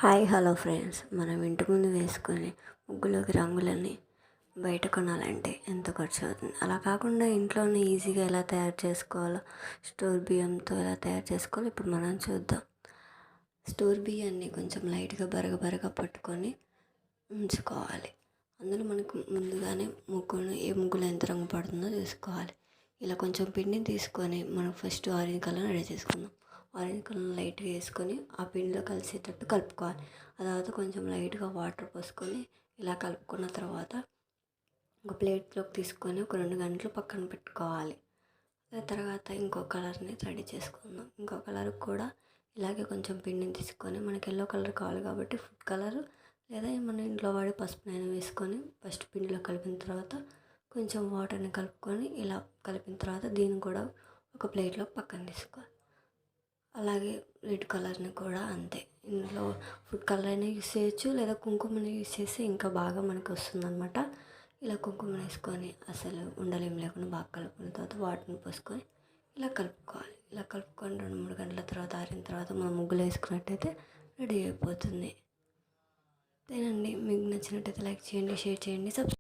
Hi hello friends, మనం ఇంటి ముందు వేసుకొని ముగ్గులోకి రంగులని బయట కొనాలంటే ఎంత ఖర్చు అవుతుంది. అలా కాకుండా ఇంట్లోనే ఈజీగా ఎలా తయారు చేసుకోవాలో, స్టోర్ బియ్యంతో ఎలా తయారు చేసుకోవాలో ఇప్పుడు మనం చూద్దాం. స్టోర్ బియ్యాన్ని కొంచెం లైట్గా బరగ పట్టుకొని ఉంచుకోవాలి. అందులో మనకు ముందుగానే ఏ ముగ్గులు ఎంత రంగు పడుతుందో చూసుకోవాలి. ఇలా కొంచెం పిండిని తీసుకొని మనం ఫస్ట్ ఆరెంజ్ కలర్ రెడీ చేసుకుందాం. ఆరెంజ్ కలర్ లైట్గా వేసుకొని ఆ పిండిలో కలిసేటట్టు కలుపుకోవాలి. ఆ తర్వాత కొంచెం లైట్గా వాటర్ పోసుకొని ఇలా కలుపుకున్న తర్వాత ఒక ప్లేట్లోకి తీసుకొని ఒక 2 గంటలు పక్కన పెట్టుకోవాలి. ఆ తర్వాత ఇంకో కలర్ని రెడీ చేసుకుందాం. ఇంకో కలర్ కూడా ఇలాగే కొంచెం పిండిని తీసుకొని మనకి ఎల్లో కలర్ కావాలి కాబట్టి ఫుడ్ కలర్ లేదా మన ఇంట్లో వాడే పసుపునైనా వేసుకొని ఫస్ట్ పిండిలో కలిపిన తర్వాత కొంచెం వాటర్ని కలుపుకొని ఇలా కలిపిన తర్వాత దీన్ని కూడా ఒక ప్లేట్లో పక్కన తీసుకోవాలి. అలాగే రెడ్ కలర్ని కూడా అంతే. ఇందులో ఫుడ్ కలర్ అయినా యూస్ చేయొచ్చు లేదా కుంకుమని యూస్ చేస్తే ఇంకా బాగా మనకు వస్తుందన్నమాట. ఇలా కుంకుమ వేసుకొని అసలు ఉండలేం లేకుండా బాగా కలుపుకున్న తర్వాత వాటర్ని పోసుకొని ఇలా కలుపుకోవాలి. ఇలా కలుపుకొని 2-3 గంటల తర్వాత ఆరిన తర్వాత మనం ముగ్గులు వేసుకున్నట్టయితే రెడీ అయిపోతుంది. అంతేనండి. మీకు నచ్చినట్టయితే లైక్ చేయండి, షేర్ చేయండి,